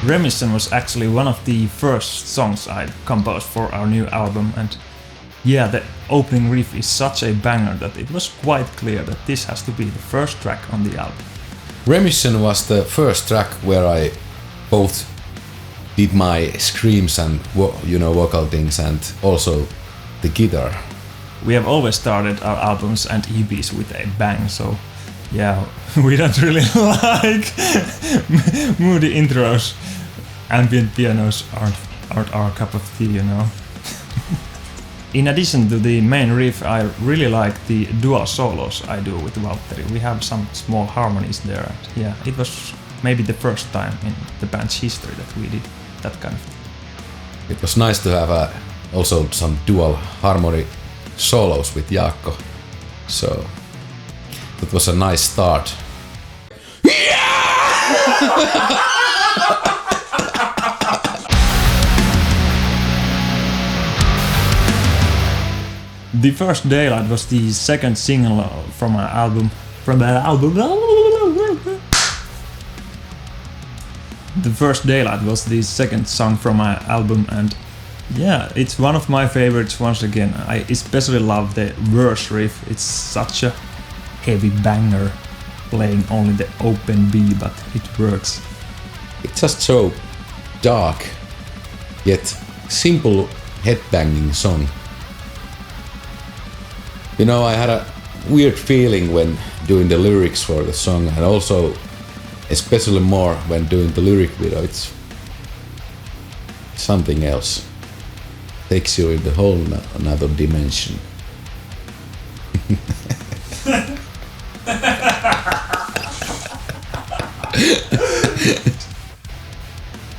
Remission was actually one of the first songs I composed for our new album, and yeah, the opening riff is such a banger that it was quite clear that this has to be the first track on the album. Remission was the first track where I both did my screams and vocal things and also the guitar. We have always started our albums and EPs with a bang, so yeah, we don't really like moody intros. Ambient pianos aren't our cup of tea, you know. In addition to the main riff, I really like the dual solos I do with Valtteri. We have some small harmonies there, and yeah, it was maybe the first time in the band's history that we did that kind of thing. It was nice to have also some dual harmony solos with Jaakko, so that was a nice start. The First Daylight was the second single from our album. The First Daylight was the second song from our album, and yeah, it's one of my favorites once again. I especially love the verse riff. It's such a heavy banger, playing only the open B, but it works. It's just so dark, yet simple headbanging song. You know, I had a weird feeling when doing the lyrics for the song, and also especially more when doing the lyric video. It's something else. Takes you in the whole another dimension.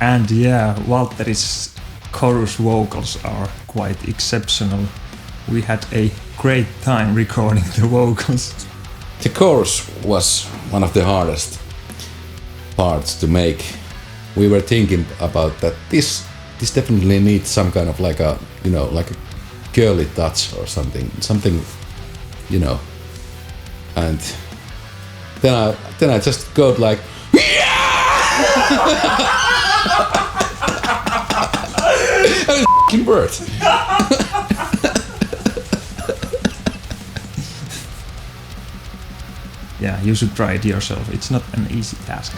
And yeah, Valtteri's chorus vocals are quite exceptional. We had a great time recording the vocals. The chorus was one of the hardest parts to make. We were thinking about that this definitely needs some kind of like a girly touch or something, and then I just go like and it worked. Yeah, you should try it yourself. It's not an easy task.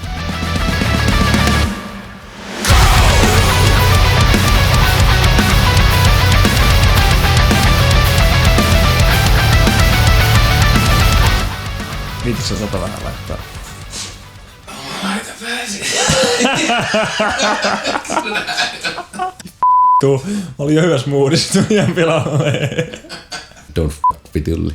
Viititkö sä vähän laittaa? Laita pääsi. Tuu, mä olin jo hyvässä moodissa, tuli ihan pilalle. Don't fuck with Ylli.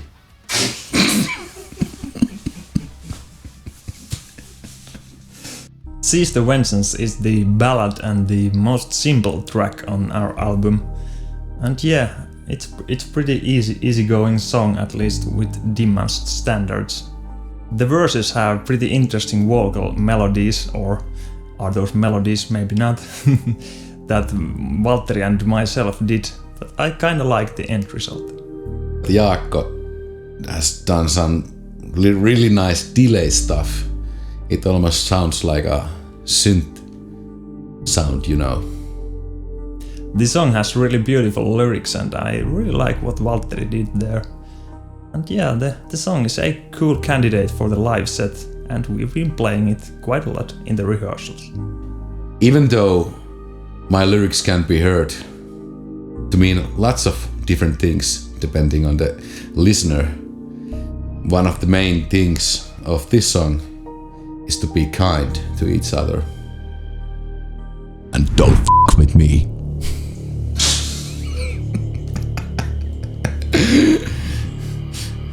Seize the Vengeance is the ballad and the most simple track on our album. And yeah, it's pretty easygoing song, at least with Dimman's standards. The verses have pretty interesting vocal melodies, or are those melodies, maybe not, that Valtteri and myself did, but I kinda like the end result. Jaakko has done some really nice delay stuff. It almost sounds like a synth sound, you know. The song has really beautiful lyrics, and I really like what Valtteri did there. And yeah, the song is a cool candidate for the live set, and we've been playing it quite a lot in the rehearsals. Even though my lyrics can be heard to mean lots of different things depending on the listener, one of the main things of this song is to be kind to each other. And don't f*** with me.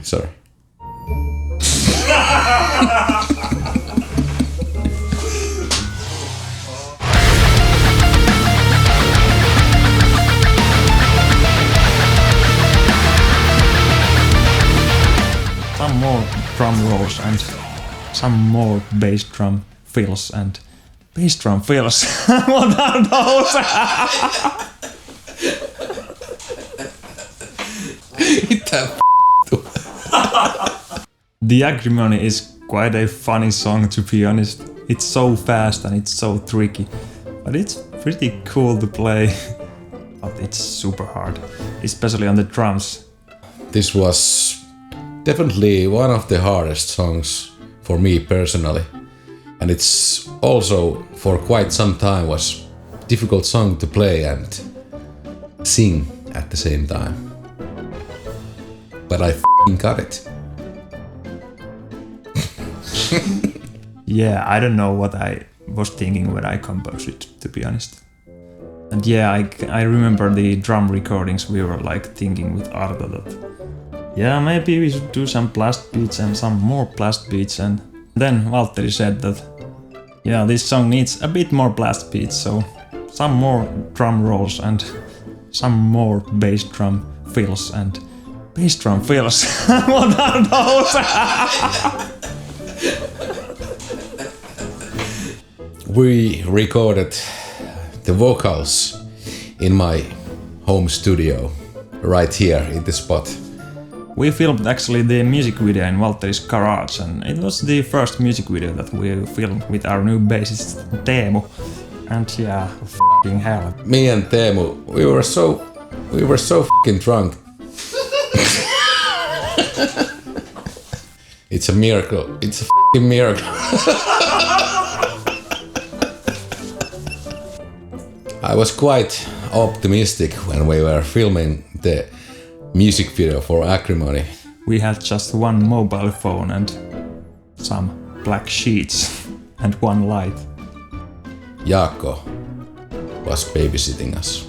Sorry. Some more drum rolls and some more bass drum fills and bass drum fills. What are those? The Agrimony is quite a funny song, to be honest. It's so fast and it's so tricky. But it's pretty cool to play, but it's super hard, especially on the drums. This was definitely one of the hardest songs for me personally. And it's also for quite some time was a difficult song to play and sing at the same time. But I f***ing got it. Yeah, I don't know what I was thinking when I composed it, to be honest. And yeah, I remember the drum recordings. We were like thinking with Arto that yeah, maybe we should do some blast beats and some more blast beats. And then Valtteri said that yeah, this song needs a bit more blast beats, so some more drum rolls and some more bass drum fills and bass drum fills. What are those? We recorded the vocals in my home studio right here in the spot. We filmed actually the music video in Valtteri's garage, and it was the first music video that we filmed with our new bassist Teemu. And yeah, f***ing hell. Me and Teemu, we were so f***ing drunk. It's a miracle. It's a f***ing miracle. I was quite optimistic when we were filming the music video for Acrimony. We had just one mobile phone and some black sheets and one light. Jaakko was babysitting us.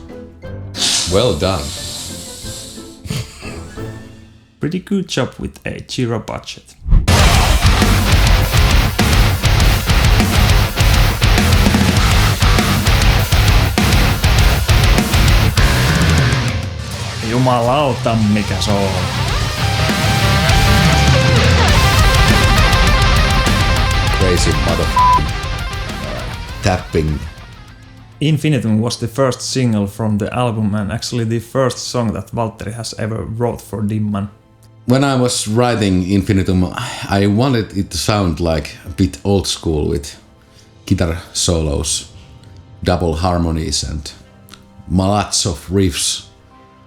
Well done. Pretty good job with a zero budget. Jumalauta, mikä se on. Crazy tapping. Infinitum was the first single from the album and actually the first song that Valtteri has ever wrote for Dimman. When I was writing Infinitum, I wanted it to sound like a bit old school with guitar solos, double harmonies and lots of riffs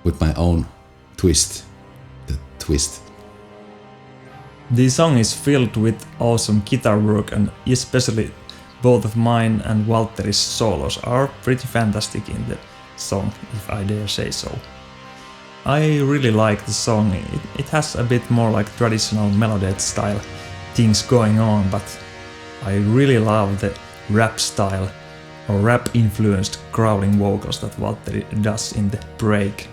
with my own twist. The twist. The song is filled with awesome guitar work and especially both of mine and Valtteri's solos are pretty fantastic in the song, if I dare say so. I really like the song. It has a bit more like traditional melodic style things going on, but I really love the rap style or rap influenced growling vocals that Valtteri does in the break.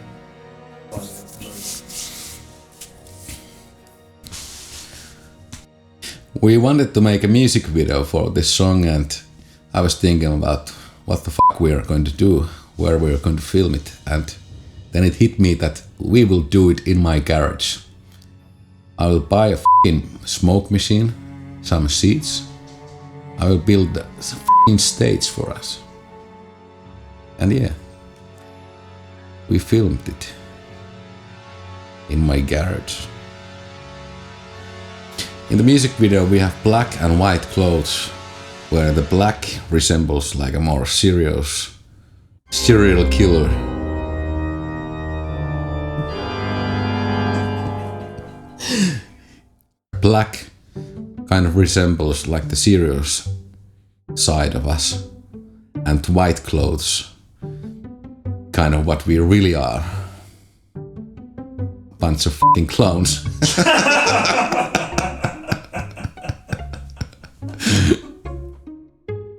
We wanted to make a music video for this song and I was thinking about what the fuck we are going to do, where we are going to film it, and then it hit me that we will do it in my garage. I will buy a fucking smoke machine, some seats, I will build a fucking stage for us. And yeah, we filmed it in my garage. In the music video we have black and white clothes, where the black resembles like a more serious serial killer. Black kind of resembles like the serious side of us, and white clothes kind of what we really are. Bunch of fucking clowns.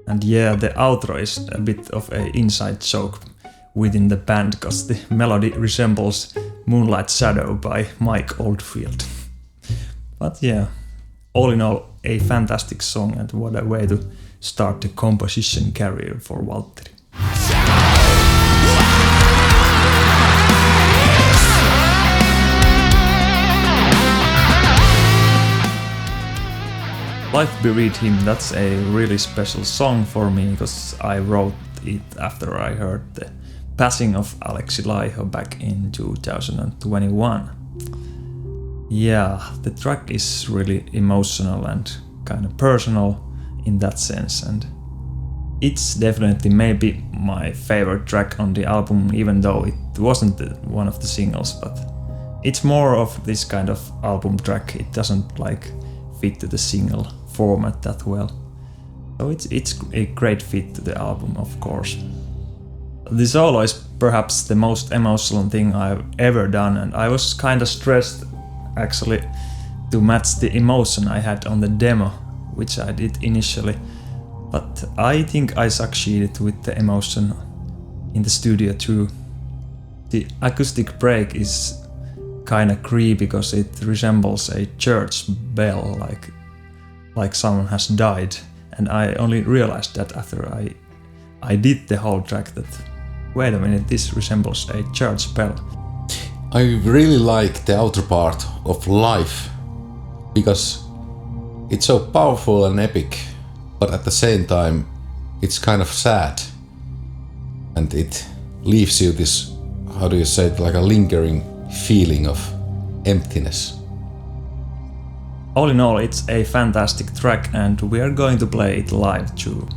And yeah, the outro is a bit of an inside joke within the band because the melody resembles Moonlight Shadow by Mike Oldfield. But yeah, all in all, a fantastic song and what a way to start the composition career for Valtteri. Life Buried Him, that's a really special song for me because I wrote it after I heard the passing of Aleksi Laiho back in 2021. Yeah, the track is really emotional and kind of personal in that sense, and It's definitely maybe my favorite track on the album, even though it wasn't one of the singles, but it's more of this kind of album track. It doesn't like fit to the single format that well. So it's a great fit to the album, of course. The solo is perhaps the most emotional thing I've ever done, and I was kind of stressed actually to match the emotion I had on the demo, which I did initially. But I think I succeeded with the emotion in the studio too. The acoustic break is kinda creepy because it resembles a church bell, like someone has died. And I only realized that after I did the whole track that, wait a minute, this resembles a church bell. I really like the outer part of Life because it's so powerful and epic, but at the same time it's kind of sad, and it leaves you this, how do you say it, like a lingering feeling of emptiness. All in all, it's a fantastic track, and we are going to play it live too.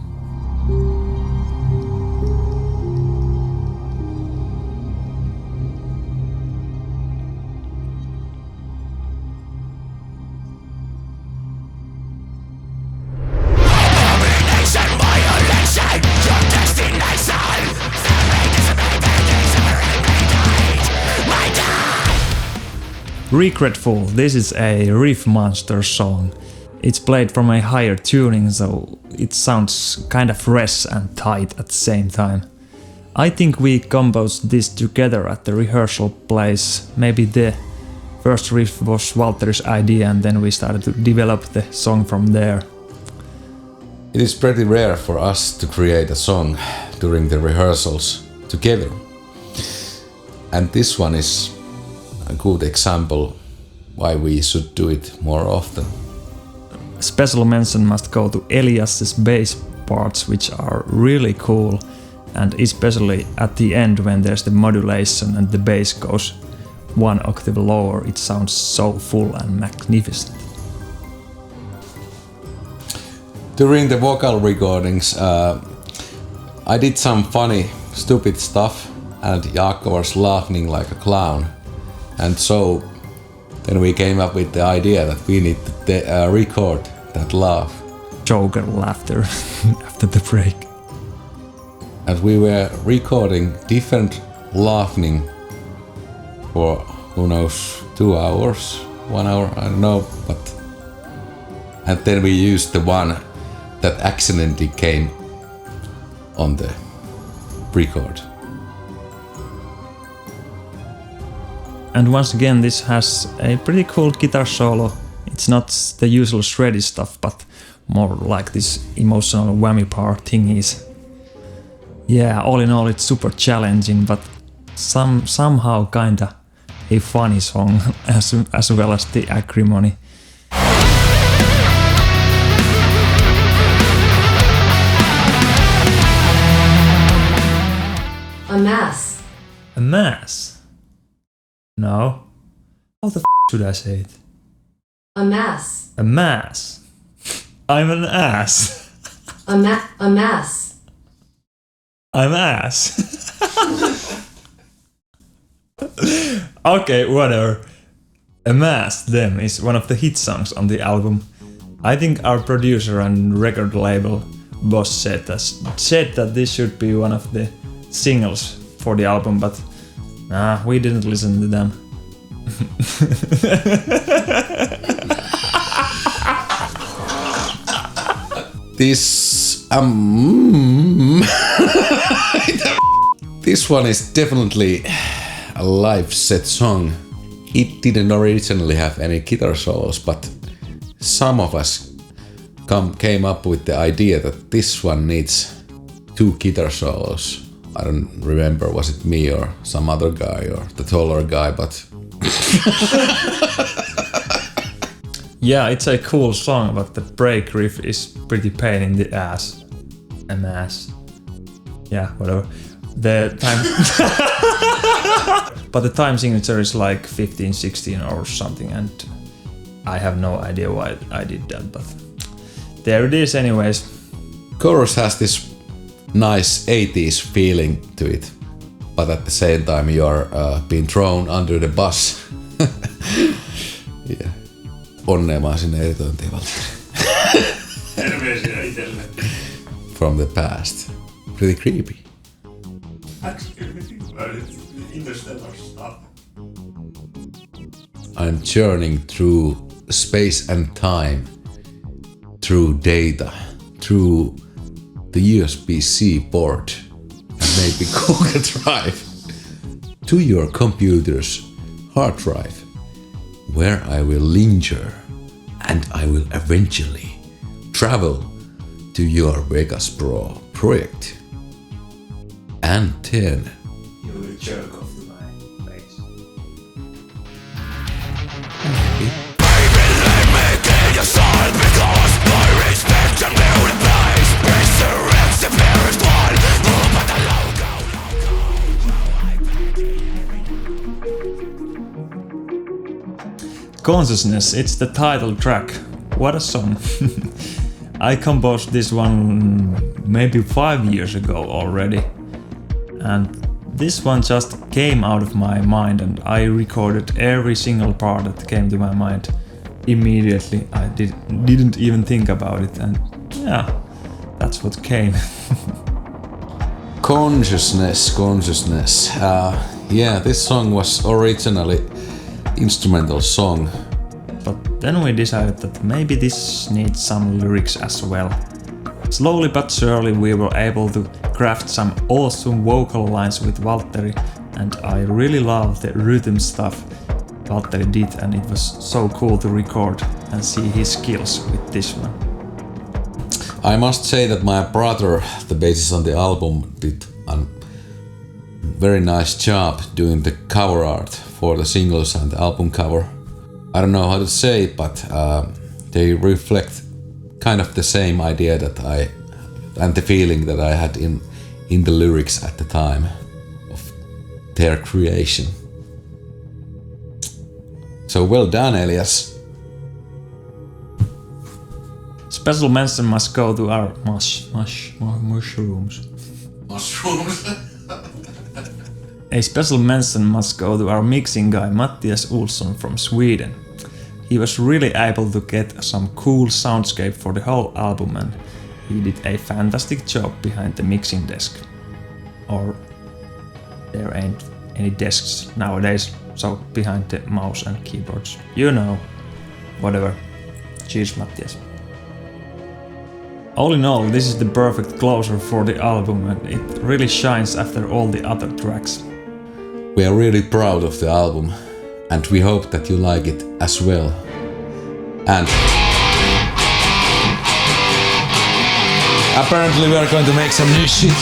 Regretful, this is a riff monster song. It's played from a higher tuning, so it sounds kind of fresh and tight at the same time. I think we composed this together at the rehearsal place. Maybe the first riff was Valtteri's idea, and then we started to develop the song from there. It is pretty rare for us to create a song during the rehearsals together. And this one is a good example why we should do it more often. Special mention must go to Elias's bass parts, which are really cool, and especially at the end when there's the modulation and the bass goes one octave lower, it sounds so full and magnificent. During the vocal recordings, I did some funny, stupid stuff, and Jaakko was laughing like a clown. And so then we came up with the idea that we need to record that laugh. Joker laughter after the break. And we were recording different laughing for, who knows, 2 hours, 1 hour, I don't know, but... And then we used the one that accidentally came on the record. And once again, this has a pretty cool guitar solo. It's not the usual shreddy stuff, but more like this emotional whammy part thingies. Yeah, all in all, it's super challenging, but somehow kinda a funny song as well as the acrimony. A mass. A mass? No. How the should I say it? A mass. A mass. I'm an ass. A mass. I'm ass. Okay, whatever. A Mass, Them is one of the hit songs on the album. I think our producer and record label boss said that this should be one of the singles for the album, but nah, we didn't listen to them. This this one is definitely a live set song. It didn't originally have any guitar solos, but some of us came up with the idea that this one needs 2 guitar solos. I don't remember, was it me or some other guy or the taller guy, but... Yeah, it's a cool song, but the break riff is pretty pain in the ass. A mass. Yeah, whatever. The time... But the time signature is like 15, 16 or something, and I have no idea why I did that, but there it is anyways. Chorus has this nice 80s feeling to it, but at the same time you are being thrown under the bus. Yeah. Onnea vaan sinne editointiin, Valtteri. Terveisiä itselle. From the past. Pretty creepy. Actually, we think about it. Interstellar stuff. I'm journeying through space and time, through data, through the USB-C port, and maybe Google Drive, to your computer's hard drive, where I will linger and I will eventually travel to your Vegas Pro project. And then You will jerk off to my face. Consciousness, it's the title track. What a song. I composed this one maybe 5 years ago already. And this one just came out of my mind and I recorded every single part that came to my mind immediately. I didn't even think about it, and yeah, that's what came. Consciousness. Yeah, this song was originally instrumental song. But then we decided that maybe this needs some lyrics as well. Slowly but surely we were able to craft some awesome vocal lines with Valtteri, and I really love the rhythm stuff Valtteri did, and it was so cool to record and see his skills with this one. I must say that my brother, the bassist on the album, did a very nice job doing the cover art for the singles and the album cover. I don't know how to say it, but they reflect kind of the same idea that and the feeling that I had in the lyrics at the time of their creation. So well done, Elias. Special mention must go to our mushrooms. A special mention must go to our mixing guy Mattias Olsson from Sweden. He was really able to get some cool soundscape for the whole album, and he did a fantastic job behind the mixing desk. Or there ain't any desks nowadays, so behind the mouse and keyboards. You know, whatever. Cheers, Mattias. All in all, this is the perfect closer for the album, and it really shines after all the other tracks. We are really proud of the album, and we hope that you like it as well. And apparently we are going to make some new shit.